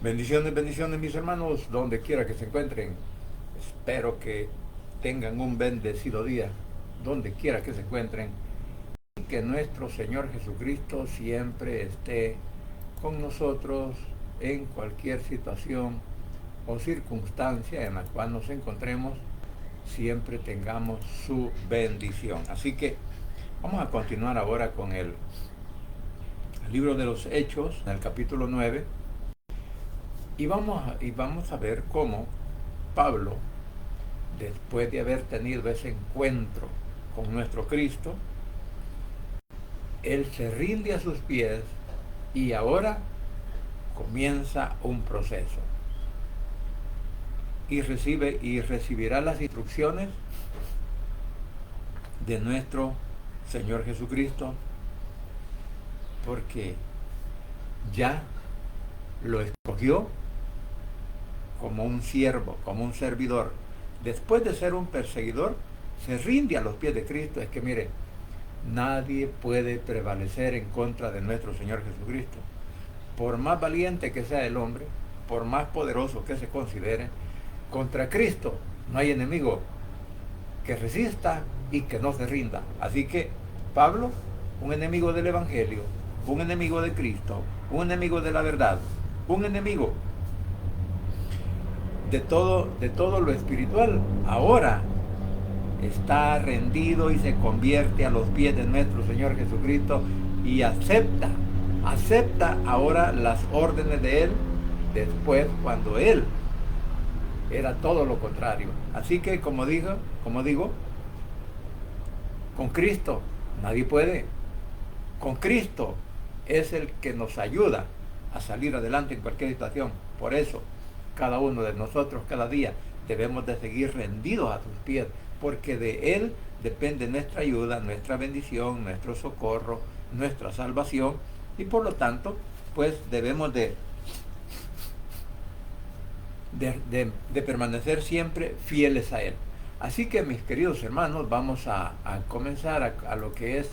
Bendiciones, bendiciones mis hermanos, donde quiera que se encuentren. Espero que tengan un bendecido día, donde quiera que se encuentren. Y que nuestro Señor Jesucristo siempre esté con nosotros en cualquier situación o circunstancia en la cual nos encontremos. Siempre tengamos su bendición. Así que vamos a continuar ahora con el libro de los Hechos, en el capítulo 9. Y vamos a ver cómo Pablo, después de haber tenido ese encuentro con nuestro Cristo, él se rinde a sus pies y ahora comienza un proceso. Y recibirá las instrucciones de nuestro Señor Jesucristo, porque ya lo escogió como un siervo, como un servidor. Después de ser un perseguidor, se rinde a los pies de Cristo. Es que mire, nadie puede prevalecer en contra de nuestro Señor Jesucristo. Por más valiente que sea el hombre, por más poderoso que se considere, contra Cristo no hay enemigo que resista y que no se rinda. Así que Pablo, un enemigo del Evangelio, un enemigo de Cristo, un enemigo de la verdad, un enemigo de todo lo espiritual, ahora está rendido y se convierte a los pies de nuestro Señor Jesucristo y acepta ahora las órdenes de Él, después cuando Él era todo lo contrario. Así que como digo, con Cristo nadie puede. Con Cristo es el que nos ayuda a salir adelante en cualquier situación. Por eso, cada uno de nosotros, cada día, debemos de seguir rendidos a sus pies, porque de Él depende nuestra ayuda, nuestra bendición, nuestro socorro, nuestra salvación, y por lo tanto, pues debemos de permanecer siempre fieles a Él. Así que mis queridos hermanos, vamos a comenzar a lo que es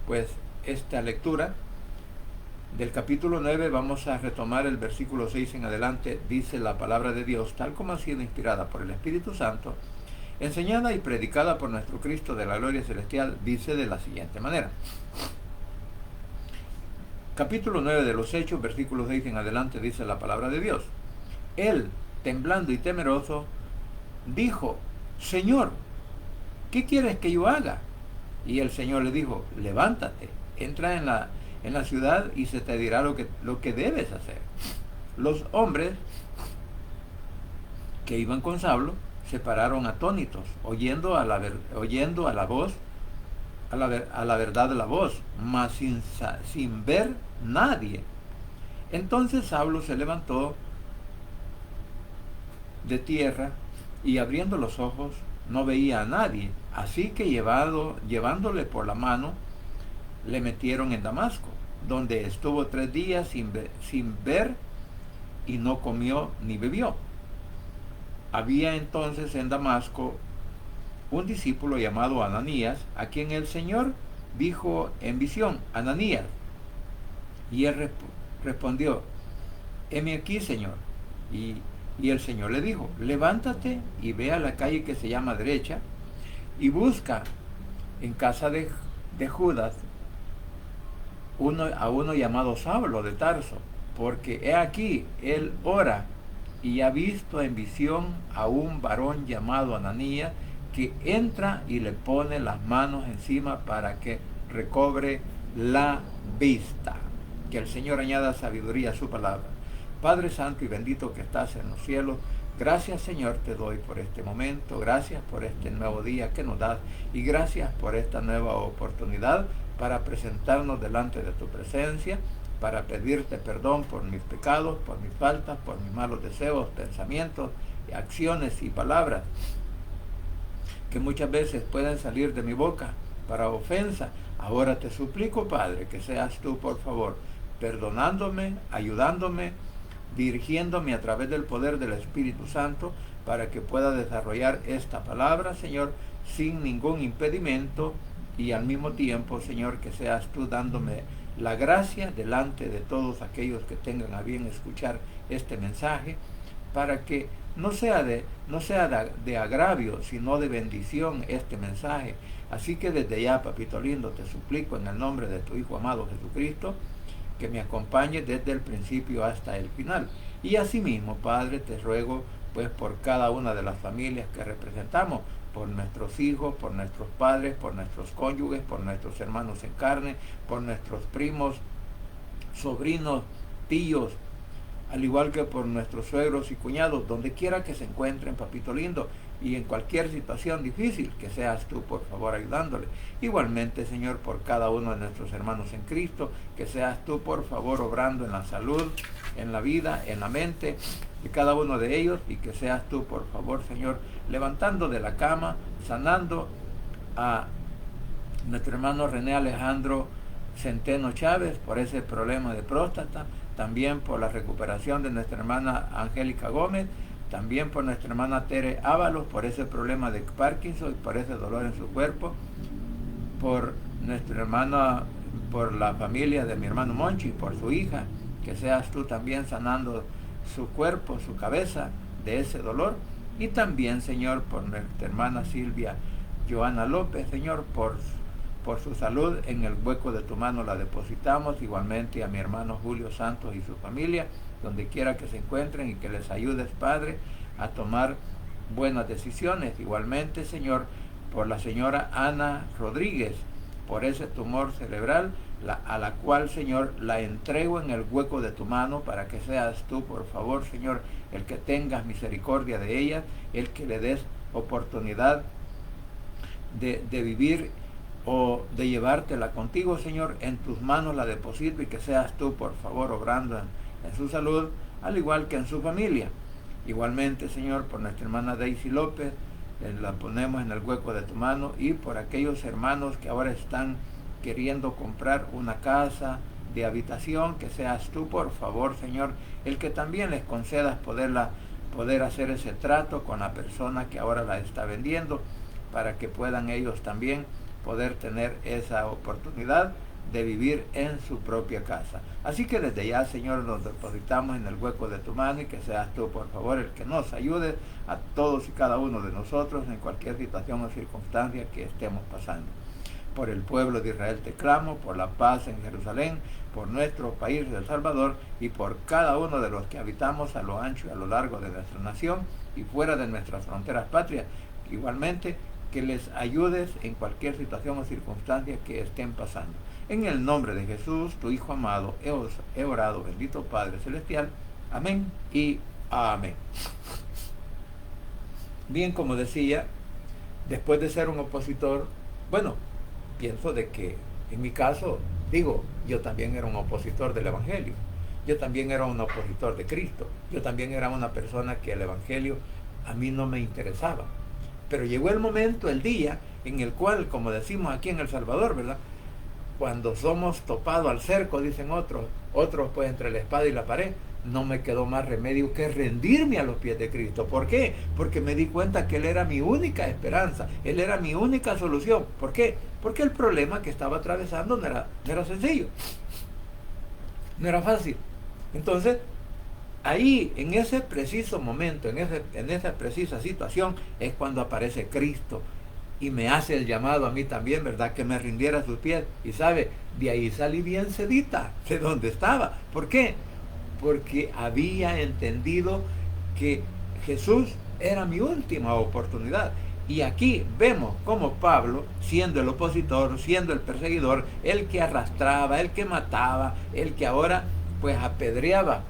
pues esta lectura del capítulo 9. Vamos a retomar el versículo 6 en adelante. Dice la palabra de Dios, tal como ha sido inspirada por el Espíritu Santo, enseñada y predicada por nuestro Cristo de la gloria celestial, dice de la siguiente manera. Capítulo 9 de los Hechos, versículo 6 en adelante, dice la palabra de Dios. Él, temblando y temeroso, dijo, Señor, ¿qué quieres que yo haga? Y el Señor le dijo, levántate, entra en la ciudad y se te dirá lo que debes hacer. Los hombres que iban con Saulo se pararon atónitos, oyendo a la voz, a la verdad de la voz, mas sin ver nadie. Entonces Saulo se levantó de tierra y abriendo los ojos no veía a nadie. Así que llevándole por la mano, le metieron en Damasco, donde estuvo 3 días sin ver y no comió ni bebió. Había entonces en Damasco un discípulo llamado Ananías, a quien el Señor dijo en visión, Ananías. Y él respondió, heme aquí, Señor. Y el Señor le dijo, levántate y ve a la calle que se llama Derecha y busca en casa de Judas a uno llamado Saulo de Tarso, porque he aquí, él ora y ha visto en visión a un varón llamado Ananías que entra y le pone las manos encima para que recobre la vista. Que el Señor añada sabiduría a su palabra. Padre Santo y bendito que estás en los cielos, gracias Señor te doy por este momento, gracias por este nuevo día que nos das y gracias por esta nueva oportunidad para presentarnos delante de tu presencia, para pedirte perdón por mis pecados, por mis faltas, por mis malos deseos, pensamientos, acciones y palabras que muchas veces pueden salir de mi boca para ofensa. Ahora te suplico, Padre, que seas tú, por favor, perdonándome, ayudándome, dirigiéndome a través del poder del Espíritu Santo para que pueda desarrollar esta palabra, Señor, sin ningún impedimento y al mismo tiempo, Señor, que seas tú dándome la gracia delante de todos aquellos que tengan a bien escuchar este mensaje, para que no sea de agravio, sino de bendición este mensaje. Así que desde ya, papito lindo, te suplico en el nombre de tu Hijo amado Jesucristo, que me acompañe desde el principio hasta el final. Y asimismo, Padre, te ruego pues por cada una de las familias que representamos, por nuestros hijos, por nuestros padres, por nuestros cónyuges, por nuestros hermanos en carne, por nuestros primos, sobrinos, tíos, al igual que por nuestros suegros y cuñados, donde quiera que se encuentren, papito lindo, y en cualquier situación difícil, que seas tú, por favor, ayudándole. Igualmente, Señor, por cada uno de nuestros hermanos en Cristo, que seas tú, por favor, obrando en la salud, en la vida, en la mente de cada uno de ellos, y que seas tú, por favor, Señor, levantando de la cama, sanando a nuestro hermano René Alejandro Centeno Chávez por ese problema de próstata, también por la recuperación de nuestra hermana Angélica Gómez, también por nuestra hermana Tere Ábalos, por ese problema de Parkinson y por ese dolor en su cuerpo, por nuestra hermana, por la familia de mi hermano Monchi, por su hija, que seas tú también sanando su cuerpo, su cabeza de ese dolor, y también, Señor, por nuestra hermana Silvia Joana López, Señor, por su salud, en el hueco de tu mano la depositamos, igualmente a mi hermano Julio Santos y su familia, donde quiera que se encuentren, y que les ayudes, Padre, a tomar buenas decisiones. Igualmente, Señor, por la señora Ana Rodríguez, por ese tumor cerebral, a la cual, Señor, la entrego en el hueco de tu mano, para que seas tú, por favor, Señor, el que tengas misericordia de ella, el que le des oportunidad de vivir o de llevártela contigo, Señor. En tus manos la deposito, y que seas tú, por favor, obrando en su salud, al igual que en su familia. Igualmente, Señor, por nuestra hermana Daisy López, la ponemos en el hueco de tu mano, y por aquellos hermanos que ahora están queriendo comprar una casa de habitación, que seas tú, por favor, Señor, el que también les concedas poder hacer ese trato con la persona que ahora la está vendiendo, para que puedan ellos también poder tener esa oportunidad de vivir en su propia casa. Así que desde ya, Señor, nos depositamos en el hueco de tu mano, y que seas tú, por favor, el que nos ayude a todos y cada uno de nosotros en cualquier situación o circunstancia que estemos pasando. Por el pueblo de Israel te clamo, por la paz en Jerusalén, por nuestro país de El Salvador, y por cada uno de los que habitamos a lo ancho y a lo largo de nuestra nación y fuera de nuestras fronteras patrias. Igualmente, que les ayudes en cualquier situación o circunstancia que estén pasando. En el nombre de Jesús, tu Hijo amado, he orado, bendito Padre Celestial. Amén y amén. Bien, como decía, después de ser un opositor, bueno, pienso de que en mi caso, yo también era un opositor del Evangelio. Yo también era un opositor de Cristo. Yo también era una persona que el Evangelio a mí no me interesaba. Pero llegó el momento, el día, en el cual, como decimos aquí en El Salvador, ¿verdad?, cuando somos topados al cerco, dicen otros pues entre la espada y la pared, no me quedó más remedio que rendirme a los pies de Cristo. ¿Por qué? Porque me di cuenta que Él era mi única esperanza, Él era mi única solución. ¿Por qué? Porque el problema que estaba atravesando no era sencillo, no era fácil. Entonces, ahí, en ese preciso momento, en esa precisa situación, es cuando aparece Cristo y me hace el llamado a mí también, ¿verdad?, que me rindiera a sus pies. Y sabe, de ahí salí bien sedita de donde estaba. ¿Por qué? Porque había entendido que Jesús era mi última oportunidad. Y aquí vemos cómo Pablo, siendo el opositor, siendo el perseguidor, el que arrastraba, el que mataba, el que ahora pues apedreaba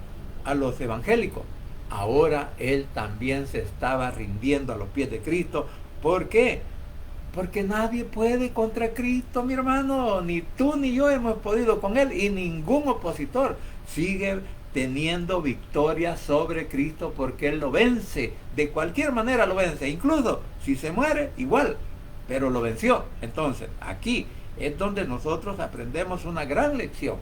a los evangélicos, ahora él también se estaba rindiendo a los pies de Cristo. ¿Por qué? Porque nadie puede contra Cristo, mi hermano. Ni tú ni yo hemos podido con Él, y ningún opositor sigue teniendo victoria sobre Cristo, porque Él lo vence. De cualquier manera lo vence. Incluso si se muere, igual. Pero lo venció. Entonces, aquí es donde nosotros aprendemos una gran lección.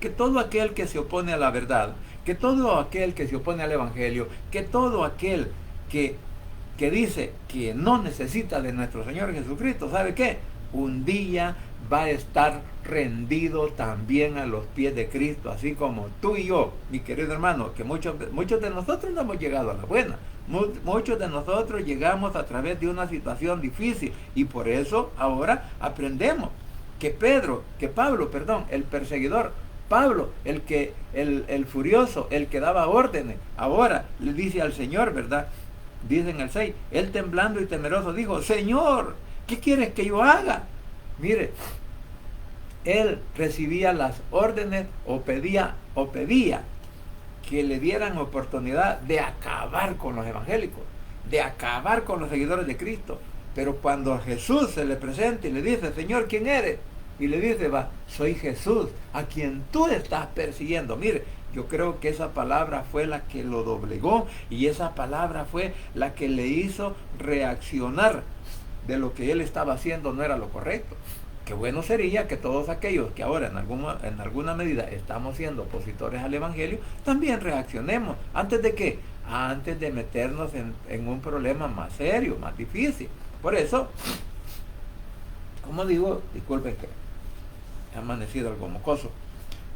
Que todo aquel que se opone a la verdad, que todo aquel que se opone al Evangelio, que todo aquel que dice que no necesita de nuestro Señor Jesucristo, ¿sabe qué? Un día va a estar rendido también a los pies de Cristo, así como tú y yo, mi querido hermano, que muchos de nosotros no hemos llegado a la buena. Muchos de nosotros llegamos a través de una situación difícil y por eso ahora aprendemos que Pablo, el perseguidor, Pablo, el furioso, el que daba órdenes, ahora le dice al Señor, ¿verdad? Dice en el 6, él temblando y temeroso dijo, Señor, ¿qué quieres que yo haga? Mire, él recibía las órdenes o pedía que le dieran oportunidad de acabar con los evangélicos, de acabar con los seguidores de Cristo. Pero cuando Jesús se le presenta y le dice, Señor, ¿quién eres? Y le dice, soy Jesús, a quien tú estás persiguiendo. Mire, yo creo que esa palabra fue la que lo doblegó y esa palabra fue la que le hizo reaccionar de lo que él estaba haciendo no era lo correcto. Qué bueno sería que todos aquellos que ahora en alguna medida estamos siendo opositores al Evangelio, también reaccionemos. ¿Antes de qué? Antes de meternos en un problema más serio, más difícil. Por eso, como digo, disculpen que he amanecido algo mocoso.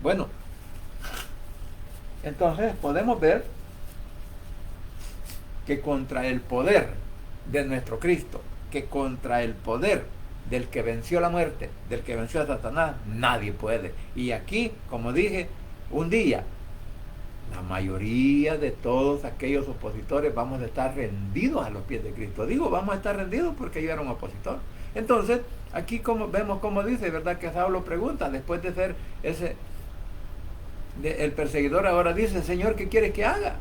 Bueno, entonces podemos ver que contra el poder de nuestro Cristo, que contra el poder del que venció la muerte, del que venció a Satanás, nadie puede. Y aquí, como dije, un día, la mayoría de todos aquellos opositores vamos a estar rendidos a los pies de Cristo. Digo, vamos a estar rendidos porque yo era un opositor. Entonces, aquí vemos como dice, ¿verdad? Que Saulo pregunta, después de ser el perseguidor, ahora dice, Señor, ¿qué quieres que haga?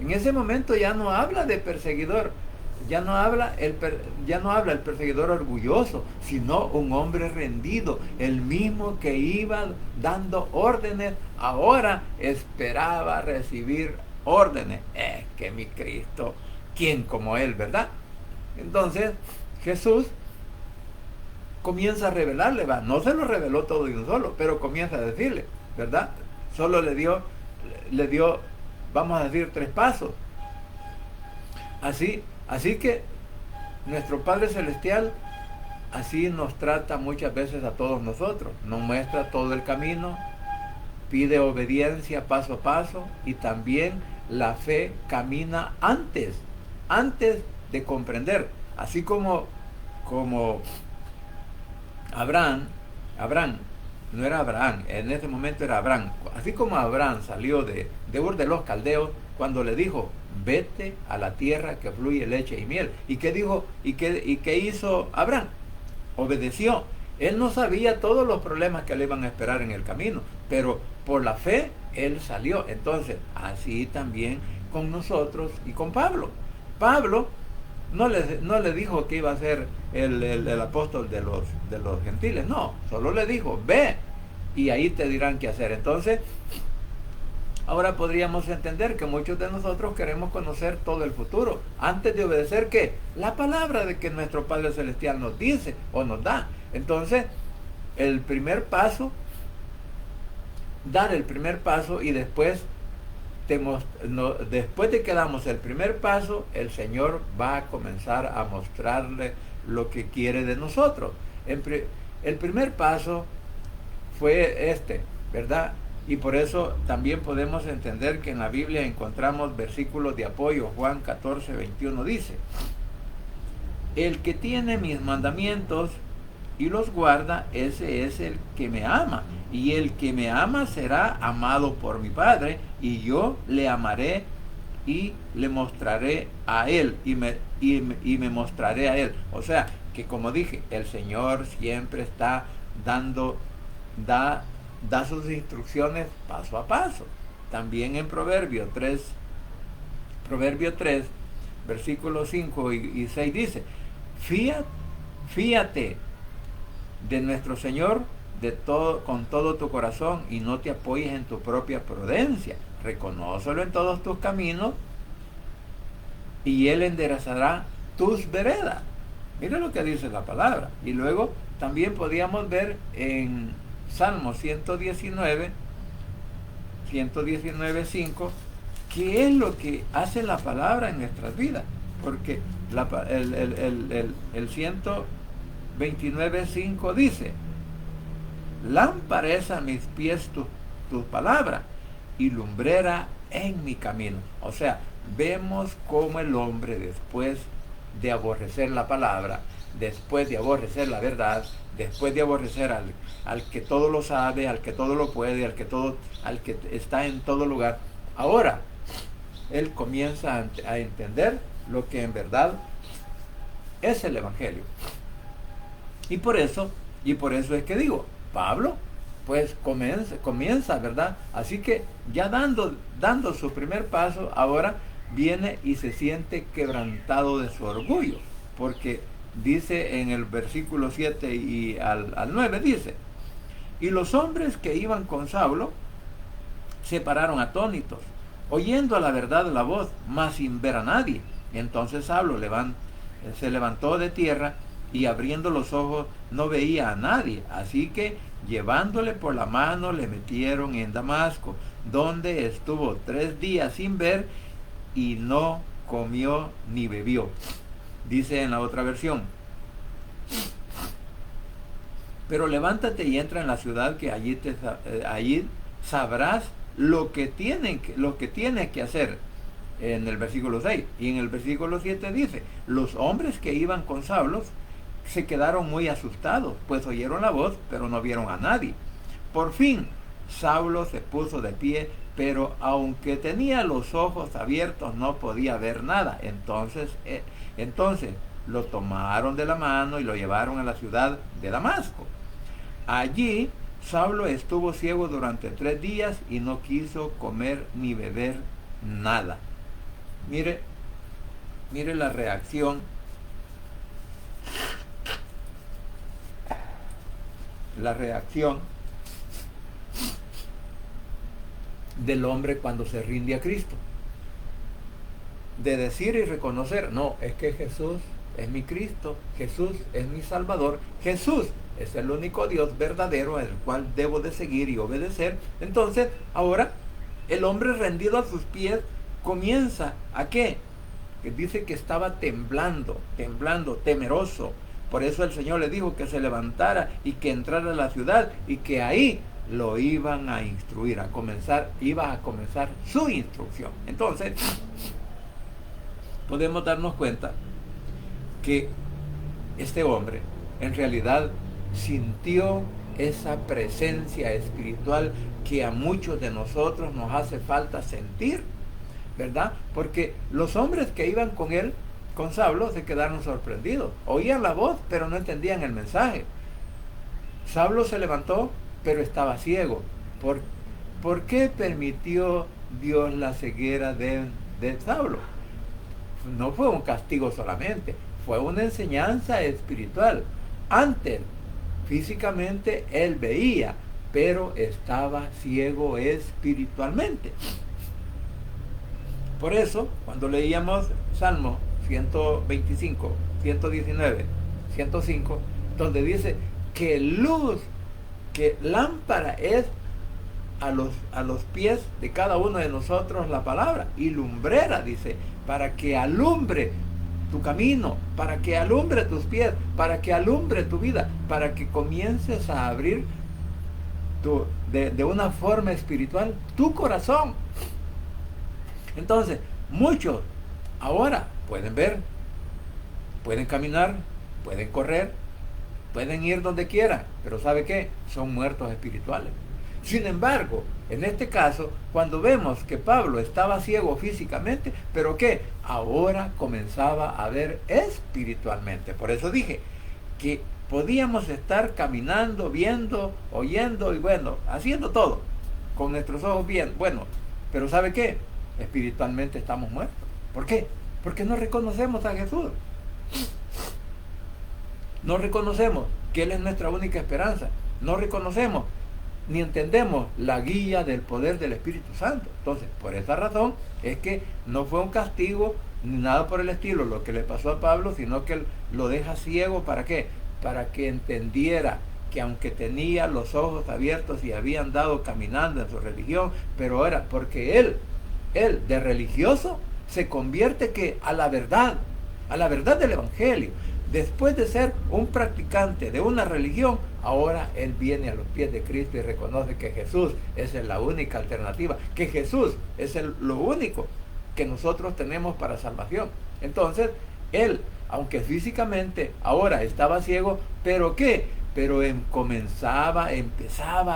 En ese momento ya no habla de perseguidor, ya no habla el perseguidor orgulloso, sino un hombre rendido, el mismo que iba dando órdenes, ahora esperaba recibir órdenes. Es que mi Cristo, ¿quién como él, verdad? Entonces Jesús comienza a revelarle, no se lo reveló todo de un solo, pero comienza a decirle, ¿verdad? Solo le dio, vamos a decir, 3 pasos. Así que nuestro Padre Celestial así nos trata muchas veces a todos nosotros. Nos muestra todo el camino, pide obediencia paso a paso y también la fe camina antes de comprender. Así como Abraham, no era Abraham, en ese momento era Abraham. Así como Abraham salió de Ur de los Caldeos, cuando le dijo, vete a la tierra que fluye leche y miel. ¿Y qué dijo? ¿Y qué hizo Abraham? Obedeció. Él no sabía todos los problemas que le iban a esperar en el camino, pero por la fe él salió. Entonces, así también con nosotros y con Pablo. Pablo no le dijo que iba a ser el apóstol de los gentiles, no, solo le dijo, ve, y ahí te dirán qué hacer. Entonces, ahora podríamos entender que muchos de nosotros queremos conocer todo el futuro, antes de obedecer, ¿qué? La palabra de que nuestro Padre Celestial nos dice o nos da. Entonces, el primer paso, dar el primer paso y después después de que damos el primer paso, el Señor va a comenzar a mostrarle lo que quiere de nosotros. El primer paso fue ¿verdad? Y por eso también podemos entender que en la Biblia encontramos versículos de apoyo. Juan 14:21 dice, el que tiene mis mandamientos y los guarda, ese es el que me ama. Y el que me ama será amado por mi Padre, y yo le amaré y le mostraré a él, y me mostraré a él. O sea, que como dije, el Señor siempre está da sus instrucciones paso a paso. También en Proverbio 3, versículos 5 y 6 dice, fíate de nuestro Señor con todo tu corazón y no te apoyes en tu propia prudencia. Reconócelo en todos tus caminos y Él enderezará tus veredas. Mira lo que dice la palabra. Y luego también podíamos ver en Salmo 119:5, qué es lo que hace la palabra en nuestras vidas. Porque el 129:5 dice, lámpara es a mis pies tu palabra y lumbrera en mi camino. O sea, vemos cómo el hombre, después de aborrecer la palabra, después de aborrecer la verdad, después de aborrecer al que todo lo sabe, al que todo lo puede, al que está en todo lugar, ahora él comienza a entender lo que en verdad es el Evangelio. Y por eso es que digo, Pablo pues comienza, ¿verdad? Así que ya dando su primer paso, ahora viene y se siente quebrantado de su orgullo, porque dice en el versículo 7 y al 9, dice: y los hombres que iban con Saulo se pararon atónitos, oyendo a la verdad la voz, mas sin ver a nadie. Entonces Saulo se levantó de tierra y abriendo los ojos no veía a nadie. Así que llevándole por la mano le metieron en Damasco, donde estuvo 3 días sin ver y no comió ni bebió. Dice en la otra versión: pero levántate y entra en la ciudad, que allí sabrás lo que tienes que hacer. En el versículo 6 y en el versículo 7 dice: los hombres que iban con Saulo se quedaron muy asustados, pues oyeron la voz, pero no vieron a nadie. Por fin Saulo se puso de pie, pero aunque tenía los ojos abiertos no podía ver nada. Entonces lo tomaron de la mano y lo llevaron a la ciudad de Damasco. Allí Saulo estuvo ciego durante 3 días y no quiso comer ni beber nada. Mire la reacción del hombre cuando se rinde a Cristo. De decir y reconocer: no, es que Jesús es mi Cristo, Jesús es mi Salvador, Jesús es el único Dios verdadero al cual debo de seguir y obedecer. Entonces, ahora, el hombre rendido a sus pies comienza ¿a qué? Que dice que estaba temblando, temeroso. Por eso el Señor le dijo que se levantara y que entrara a la ciudad, y que ahí lo iban a instruir, iba a comenzar su instrucción. Entonces, podemos darnos cuenta que este hombre en realidad sintió esa presencia espiritual que a muchos de nosotros nos hace falta sentir, ¿verdad? Porque los hombres que iban con él, con Saulo, se quedaron sorprendidos. Oían la voz, pero no entendían el mensaje. Saulo se levantó, pero estaba ciego. ¿Por qué permitió Dios la ceguera de Saulo? No fue un castigo solamente, fue una enseñanza espiritual. Antes, físicamente, él veía, pero estaba ciego espiritualmente. Por eso, cuando leíamos Salmo 125, 119, 105, donde dice que luz, que lámpara es a los pies de cada uno de nosotros la palabra, y lumbrera, dice, para que alumbre tu camino, para que alumbre tus pies, para que alumbre tu vida, para que comiences a abrir de una forma espiritual tu corazón. Entonces, muchos ahora pueden ver, pueden caminar, pueden correr, pueden ir donde quieran, pero ¿sabe qué? Son muertos espirituales. Sin embargo, en este caso, cuando vemos que Pablo estaba ciego físicamente, pero que ahora comenzaba a ver espiritualmente. Por eso dije que podíamos estar caminando, viendo, oyendo y bueno, haciendo todo con nuestros ojos bien. Bueno, pero ¿sabe qué? Espiritualmente estamos muertos. ¿Por qué? Porque no reconocemos a Jesús. No reconocemos que Él es nuestra única esperanza. No reconocemos ni entendemos la guía del poder del Espíritu Santo. Entonces, por esa razón es que no fue un castigo ni nada por el estilo lo que le pasó a Pablo, sino que él lo deja ciego. ¿Para qué? Para que entendiera que aunque tenía los ojos abiertos y había andado caminando en su religión, pero era porque él de religioso se convierte que a la verdad del Evangelio. Después de ser un practicante de una religión, ahora él viene a los pies de Cristo y reconoce que Jesús es la única alternativa, que Jesús es lo único que nosotros tenemos para salvación. Entonces, él, aunque físicamente ahora estaba ciego, ¿pero qué? Pero empezaba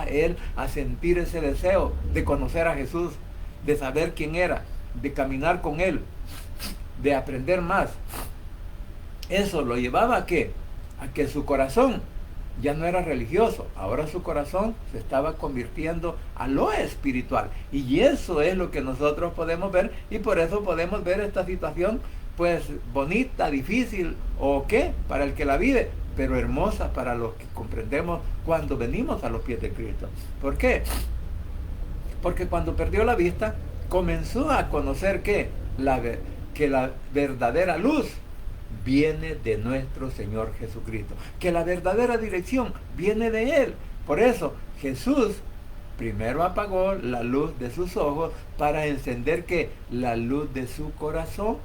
él a sentir ese deseo de conocer a Jesús, de saber quién era, de caminar con él, de aprender más. Eso lo llevaba ¿a qué? A que su corazón ya no era religioso, ahora su corazón se estaba convirtiendo a lo espiritual. Y eso es lo que nosotros podemos ver, y por eso podemos ver esta situación pues bonita, difícil o qué, para el que la vive, pero hermosa para los que comprendemos cuando venimos a los pies de Cristo. ¿Por qué? Porque cuando perdió la vista, comenzó a conocer que la verdadera luz viene de nuestro Señor Jesucristo, que la verdadera dirección viene de Él. Por eso Jesús primero apagó la luz de sus ojos para encender que la luz de su corazón,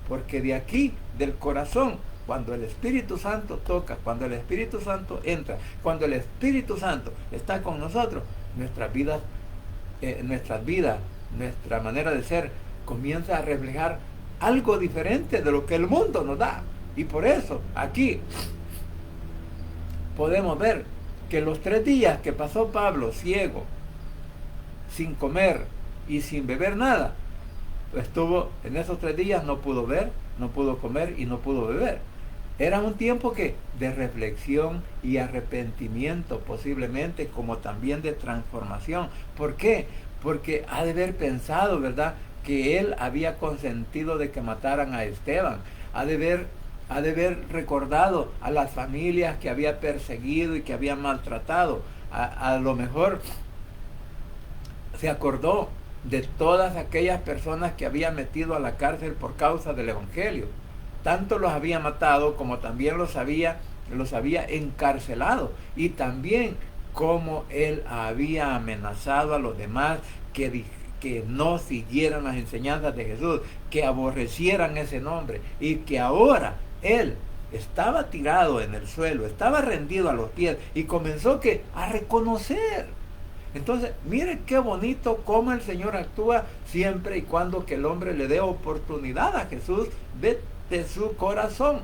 porque de aquí, del corazón, cuando el Espíritu Santo toca, cuando el Espíritu Santo entra, cuando el Espíritu Santo está con nosotros, nuestras vidas, nuestra manera de ser comienza a reflejar algo diferente de lo que el mundo nos da. Y por eso aquí podemos ver que los 3 días que pasó Pablo ciego, sin comer y sin beber nada, estuvo en esos 3 días, no pudo ver, no pudo comer y no pudo beber. Era un tiempo de reflexión y arrepentimiento, posiblemente, como también de transformación. ¿Por qué? Porque ha de haber pensado, ¿verdad?, que él había consentido de que mataran a Esteban. Ha de haber recordado a las familias que había perseguido y que había maltratado. A lo mejor se acordó de todas aquellas personas que había metido a la cárcel por causa del Evangelio. Tanto los había matado como también los había encarcelado. Y también como él había amenazado a los demás que no siguieran las enseñanzas de Jesús, que aborrecieran ese nombre, y que ahora él estaba tirado en el suelo, estaba rendido a los pies y comenzó a reconocer. Entonces, mire qué bonito cómo el Señor actúa siempre y cuando que el hombre le dé oportunidad a Jesús de su corazón,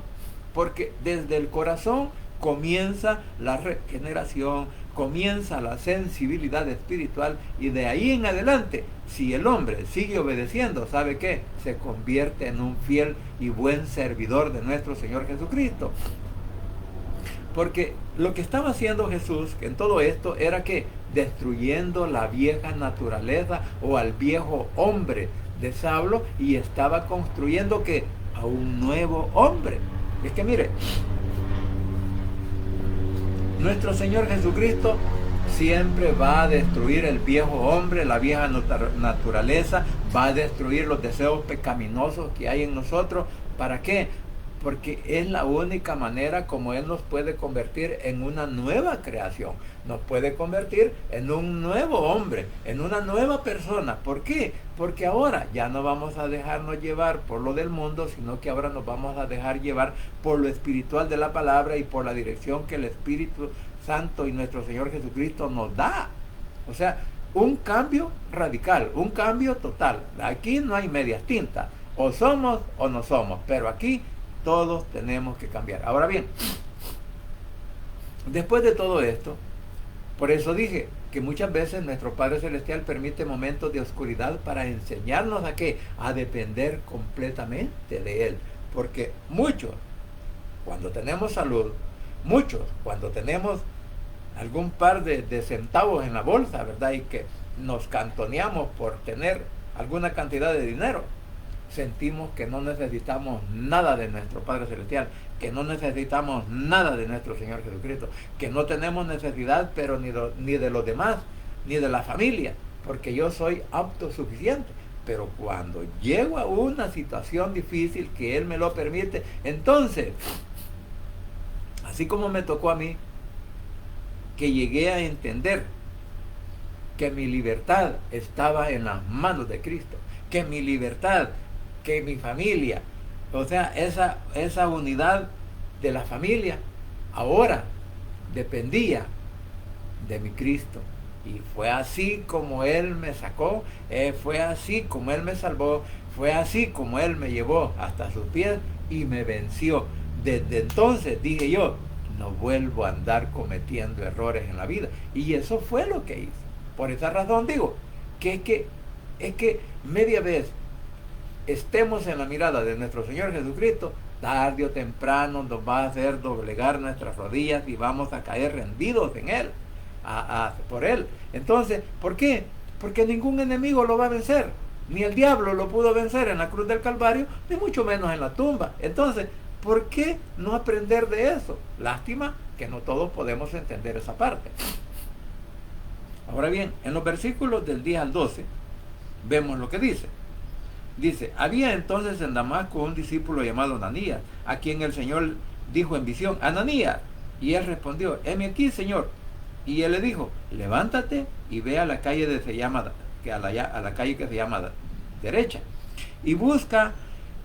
porque desde el corazón comienza la regeneración, comienza la sensibilidad espiritual, y de ahí en adelante, si el hombre sigue obedeciendo, ¿sabe qué? Se convierte en un fiel y buen servidor de nuestro Señor Jesucristo. Porque lo que estaba haciendo Jesús en todo esto era que destruyendo la vieja naturaleza o al viejo hombre de Saulo, y estaba construyendo a un nuevo hombre. Es que mire, nuestro Señor Jesucristo siempre va a destruir el viejo hombre, la vieja naturaleza, va a destruir los deseos pecaminosos que hay en nosotros. ¿Para qué? Porque es la única manera como Él nos puede convertir en una nueva creación. Nos puede convertir en un nuevo hombre, en una nueva persona. ¿Por qué? Porque ahora ya no vamos a dejarnos llevar por lo del mundo, sino que ahora nos vamos a dejar llevar por lo espiritual de la palabra y por la dirección que el Espíritu Santo y nuestro Señor Jesucristo nos da. O sea, un cambio radical, un cambio total. Aquí no hay medias tintas. O somos o no somos, pero aquí todos tenemos que cambiar. Ahora bien, después de todo esto, por eso dije que muchas veces nuestro Padre Celestial permite momentos de oscuridad para enseñarnos a depender completamente de Él. Porque muchos, cuando tenemos salud, muchos, cuando tenemos algún par de centavos en la bolsa, ¿verdad?, y que nos cantoneamos por tener alguna cantidad de dinero, sentimos que no necesitamos nada de nuestro Padre Celestial, que no necesitamos nada de nuestro Señor Jesucristo, que no tenemos necesidad, pero ni de los demás, ni de la familia, porque yo soy autosuficiente. Pero cuando llego a una situación difícil que Él me lo permite, entonces, así como me tocó a mí, que llegué a entender que mi libertad estaba en las manos de Cristo, que mi libertad, que mi familia, o sea, esa unidad de la familia, ahora dependía de mi Cristo. Y fue así como Él me sacó, fue así como Él me salvó, fue así como Él me llevó hasta sus pies y me venció. Desde entonces dije yo, no vuelvo a andar cometiendo errores en la vida. Y eso fue lo que hice. Por esa razón digo, que es que media vez estemos en la mirada de nuestro Señor Jesucristo, tarde o temprano nos va a hacer doblegar nuestras rodillas y vamos a caer rendidos en Él, por Él. Entonces, ¿por qué? Porque ningún enemigo lo va a vencer. Ni el diablo lo pudo vencer en la cruz del Calvario, ni mucho menos en la tumba. Entonces, ¿por qué no aprender de eso? Lástima que no todos podemos entender esa parte. Ahora bien, en los versículos del 10 al 12, vemos lo que dice. Dice, había entonces en Damasco un discípulo llamado Ananías, a quien el Señor dijo en visión, Ananías. Y él respondió, heme aquí, Señor. Y él le dijo, levántate y ve a la calle que se llama derecha, y busca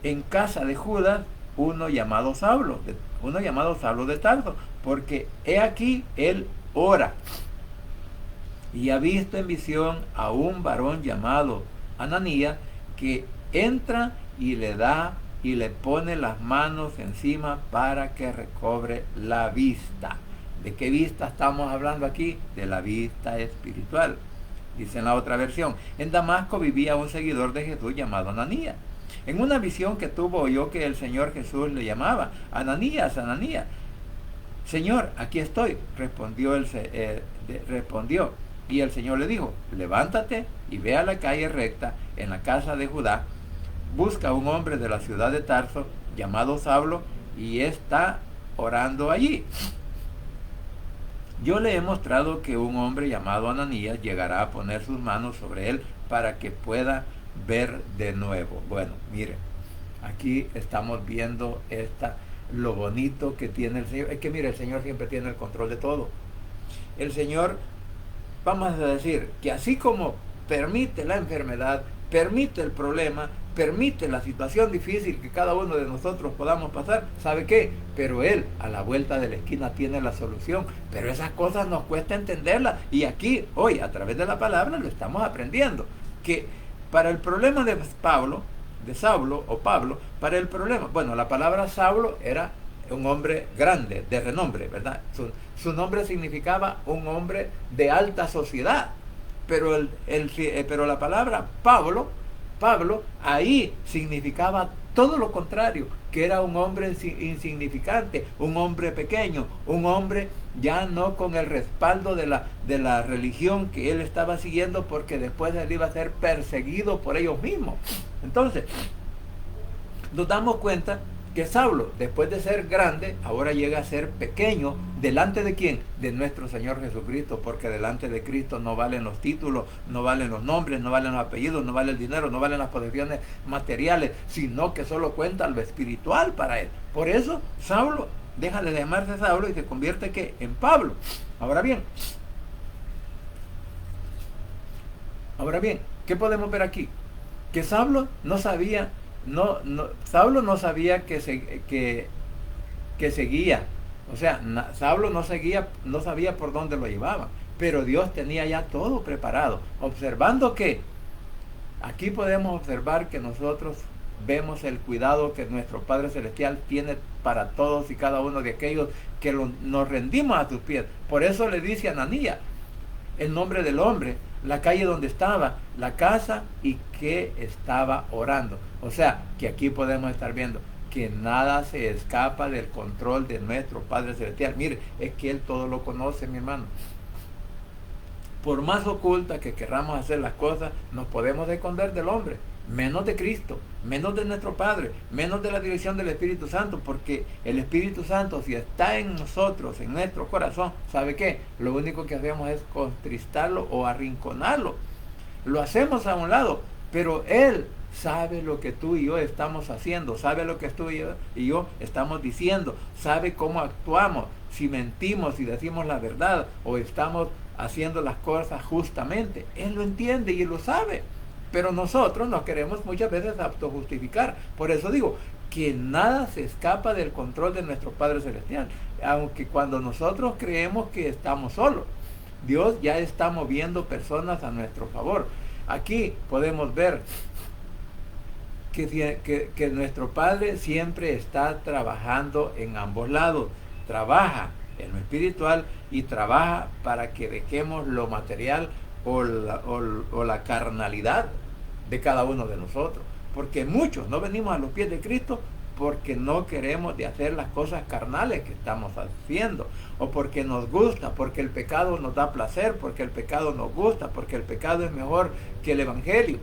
en casa de Judas uno llamado Saulo de Tarso, porque he aquí él ora, y ha visto en visión a un varón llamado Ananías, que entra y le da y le pone las manos encima para que recobre la vista. ¿De qué vista estamos hablando aquí? De la vista espiritual. Dice en la otra versión, en Damasco vivía un seguidor de Jesús llamado Ananías. En una visión que tuvo oyó que el Señor Jesús le llamaba, Ananías, Ananías. Señor, aquí estoy, respondió. Y el Señor le dijo, levántate y ve a la calle recta en la casa de Judá, busca a un hombre de la ciudad de Tarso llamado Saulo, y está orando allí. Yo le he mostrado que un hombre llamado Ananías llegará a poner sus manos sobre él para que pueda ver de nuevo. Bueno, miren, aquí estamos viendo lo bonito que tiene el Señor. Es que mire, el Señor siempre tiene el control de todo. El Señor, vamos a decir, que así como permite la enfermedad, permite el problema, permite la situación difícil que cada uno de nosotros podamos pasar, ¿sabe qué? Pero Él a la vuelta de la esquina tiene la solución. Pero esas cosas nos cuesta entenderlas, y aquí hoy a través de la palabra lo estamos aprendiendo, que para el problema de Saulo, para el problema, bueno, la palabra Saulo era un hombre grande, de renombre, ¿verdad? Su nombre significaba un hombre de alta sociedad, pero la palabra Pablo ahí significaba todo lo contrario, que era un hombre insignificante, un hombre pequeño, un hombre ya no con el respaldo de la religión que él estaba siguiendo, porque después él iba a ser perseguido por ellos mismos. Entonces, nos damos cuenta que Saulo, después de ser grande, ahora llega a ser pequeño. ¿Delante de quién? De nuestro Señor Jesucristo, porque delante de Cristo no valen los títulos, no valen los nombres, no valen los apellidos, no vale el dinero, no valen las posesiones materiales, sino que solo cuenta lo espiritual para él. Por eso Saulo deja de llamarse Saulo y se convierte ¿qué? En Pablo. Ahora bien, ¿qué podemos ver aquí? Que Saulo no sabía que seguía. O sea, Saulo no sabía por dónde lo llevaba, pero Dios tenía ya todo preparado. Observando que aquí podemos observar que nosotros vemos el cuidado que nuestro Padre Celestial tiene para todos y cada uno de aquellos que nos rendimos a sus pies. Por eso le dice a Ananías el nombre del hombre, la calle donde estaba, la casa, y que estaba orando. O sea, que aquí podemos estar viendo que nada se escapa del control de nuestro Padre Celestial. Mire, es que Él todo lo conoce, mi hermano. Por más oculta que querramos hacer las cosas, nos podemos esconder del hombre, menos de Cristo, menos de nuestro Padre, menos de la dirección del Espíritu Santo, porque el Espíritu Santo, si está en nosotros, en nuestro corazón, ¿sabe qué? Lo único que hacemos es contristarlo o arrinconarlo. Lo hacemos a un lado, pero Él sabe lo que tú y yo estamos haciendo, sabe lo que tú y yo estamos diciendo, sabe cómo actuamos, si mentimos, si decimos la verdad o estamos haciendo las cosas justamente. Él lo entiende y lo sabe. Pero nosotros nos queremos muchas veces autojustificar. Por eso digo que nada se escapa del control de nuestro Padre Celestial. Aunque cuando nosotros creemos que estamos solos, Dios ya está moviendo personas a nuestro favor. Aquí podemos ver que nuestro Padre siempre está trabajando en ambos lados. Trabaja en lo espiritual y trabaja para que dejemos lo material o la carnalidad de cada uno de nosotros. Porque muchos no venimos a los pies de Cristo porque no queremos de hacer las cosas carnales que estamos haciendo, o porque nos gusta, porque el pecado nos da placer, porque el pecado nos gusta, porque el pecado es mejor que el Evangelio.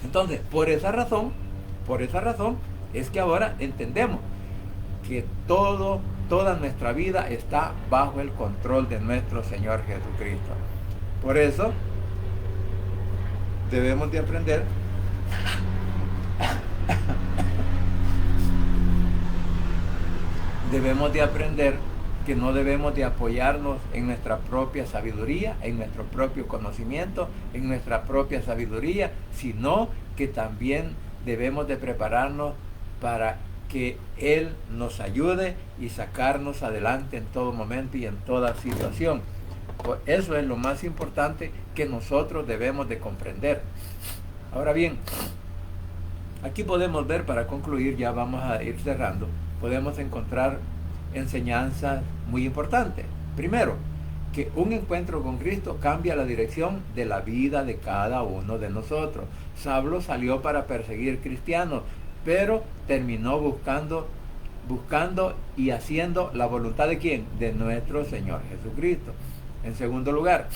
Entonces, por esa razón es que ahora entendemos que toda nuestra vida está bajo el control de nuestro Señor Jesucristo. Por eso debemos de aprender que no debemos de apoyarnos en nuestra propia sabiduría, en nuestro propio conocimiento, en nuestra propia sabiduría, sino que también debemos de prepararnos para que Él nos ayude y sacarnos adelante en todo momento y en toda situación. Pues eso es lo más importante que nosotros debemos de comprender. Ahora bien, aquí podemos ver, para concluir, ya vamos a ir cerrando, podemos encontrar enseñanzas muy importantes. Primero, que un encuentro con Cristo cambia la dirección de la vida de cada uno de nosotros. Saulo salió para perseguir cristianos, pero terminó buscando y haciendo la voluntad de ¿quién? De nuestro Señor Jesucristo. En segundo lugar,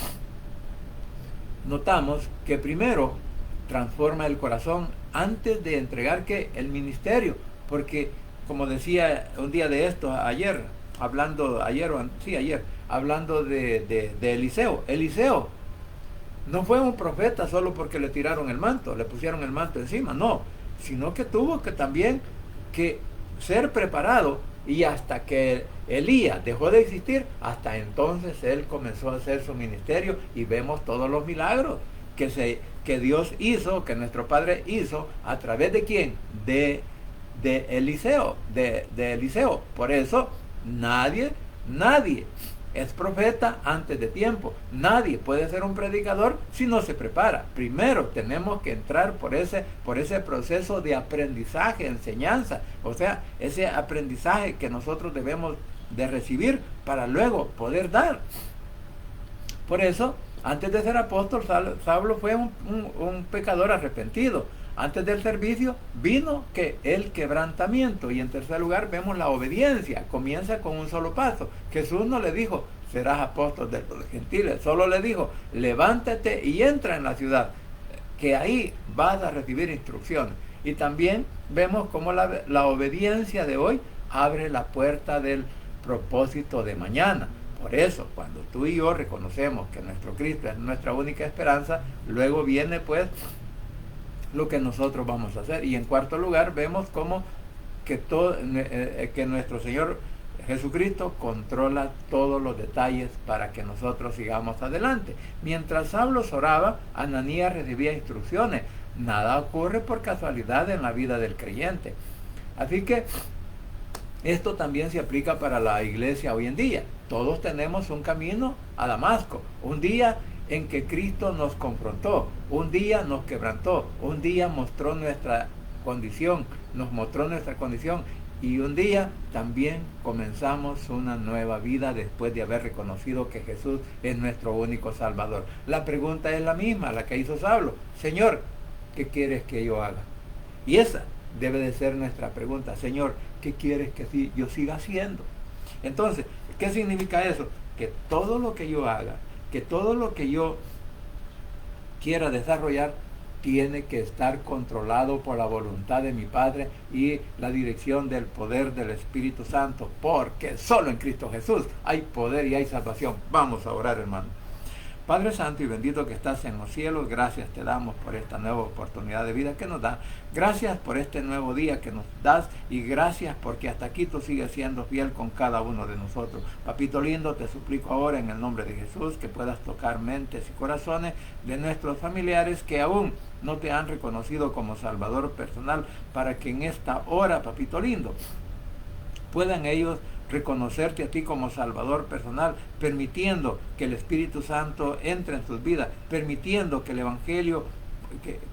notamos que primero transforma el corazón antes de entregar ¿qué? El ministerio, porque como decía un día de esto, ayer, hablando de Eliseo. Eliseo no fue un profeta solo porque le tiraron el manto, le pusieron el manto encima, no, sino que tuvo que también que ser preparado, y hasta que Elías dejó de existir, hasta entonces él comenzó a hacer su ministerio, y vemos todos los milagros que Dios hizo, que nuestro Padre hizo, a través de ¿quién? De Eliseo. Por eso nadie es profeta antes de tiempo. Nadie puede ser un predicador si no se prepara. Primero tenemos que entrar por ese proceso de aprendizaje, enseñanza, o sea, ese aprendizaje que nosotros debemos de recibir para luego poder dar. Por eso, antes de ser apóstol, Saulo fue un pecador arrepentido. Antes del servicio vino el quebrantamiento, y en tercer lugar vemos la obediencia. Comienza con un solo paso. Jesús no le dijo, serás apóstol de los gentiles, solo le dijo, levántate y entra en la ciudad, que ahí vas a recibir instrucciones. Y también vemos cómo la obediencia de hoy abre la puerta del propósito de mañana. Por eso, cuando tú y yo reconocemos que nuestro Cristo es nuestra única esperanza, luego viene pues lo que nosotros vamos a hacer. Y en cuarto lugar vemos cómo que nuestro Señor Jesucristo controla todos los detalles para que nosotros sigamos adelante. Mientras Saulo oraba, Ananías recibía instrucciones. Nada ocurre por casualidad en la vida del creyente. Así que esto también se aplica para la iglesia hoy en día. Todos tenemos un camino a Damasco, un día en que Cristo nos confrontó, un día nos quebrantó, un día nos mostró nuestra condición, y un día también comenzamos una nueva vida después de haber reconocido que Jesús es nuestro único Salvador. La pregunta es la misma, la que hizo Saulo: Señor, ¿qué quieres que yo haga? Y esa debe de ser nuestra pregunta: Señor, ¿qué quieres que yo siga haciendo? Entonces, ¿qué significa eso? Que todo lo que yo haga, que todo lo que yo quiera desarrollar, tiene que estar controlado por la voluntad de mi Padre y la dirección del poder del Espíritu Santo, porque solo en Cristo Jesús hay poder y hay salvación. Vamos a orar, hermano. Padre Santo y bendito que estás en los cielos, gracias te damos por esta nueva oportunidad de vida que nos da. Gracias por este nuevo día que nos das y gracias porque hasta aquí tú sigues siendo fiel con cada uno de nosotros. Papito lindo, te suplico ahora en el nombre de Jesús que puedas tocar mentes y corazones de nuestros familiares que aún no te han reconocido como Salvador personal, para que en esta hora, papito lindo, puedan ellos reconocerte a ti como Salvador personal, permitiendo que el Espíritu Santo entre en sus vidas, permitiendo que el Evangelio,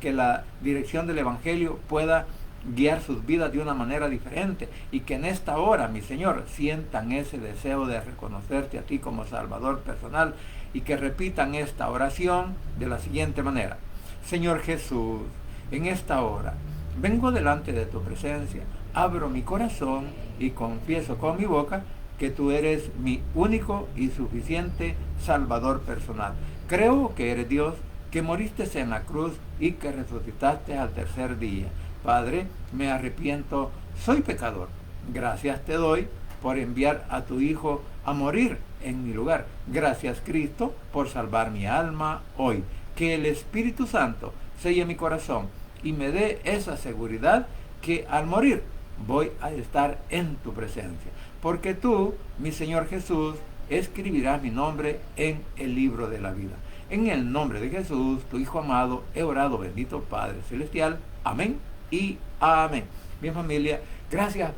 que la dirección del Evangelio pueda guiar sus vidas de una manera diferente, y que en esta hora, mi Señor, sientan ese deseo de reconocerte a ti como Salvador personal, y que repitan esta oración de la siguiente manera: Señor Jesús, en esta hora vengo delante de tu presencia, abro mi corazón y confieso con mi boca que tú eres mi único y suficiente Salvador personal. Creo que eres Dios, que moriste en la cruz y que resucitaste al tercer día. Padre, me arrepiento, soy pecador. Gracias te doy por enviar a tu Hijo a morir en mi lugar. Gracias, Cristo, por salvar mi alma hoy. Que el Espíritu Santo selle mi corazón y me dé esa seguridad que al morir voy a estar en tu presencia. Porque tú, mi Señor Jesús, escribirás mi nombre en el libro de la vida. En el nombre de Jesús, tu Hijo amado, he orado, bendito Padre Celestial. Amén y amén. Bien, familia, gracias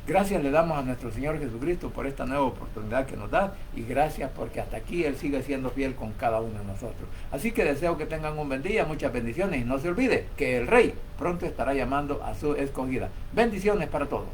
gracias le damos a nuestro Señor Jesucristo por esta nueva oportunidad que nos da, y gracias porque hasta aquí Él sigue siendo fiel con cada uno de nosotros. Así que deseo que tengan un buen día, muchas bendiciones, y no se olvide que el Rey pronto estará llamando a su escogida. Bendiciones para todos.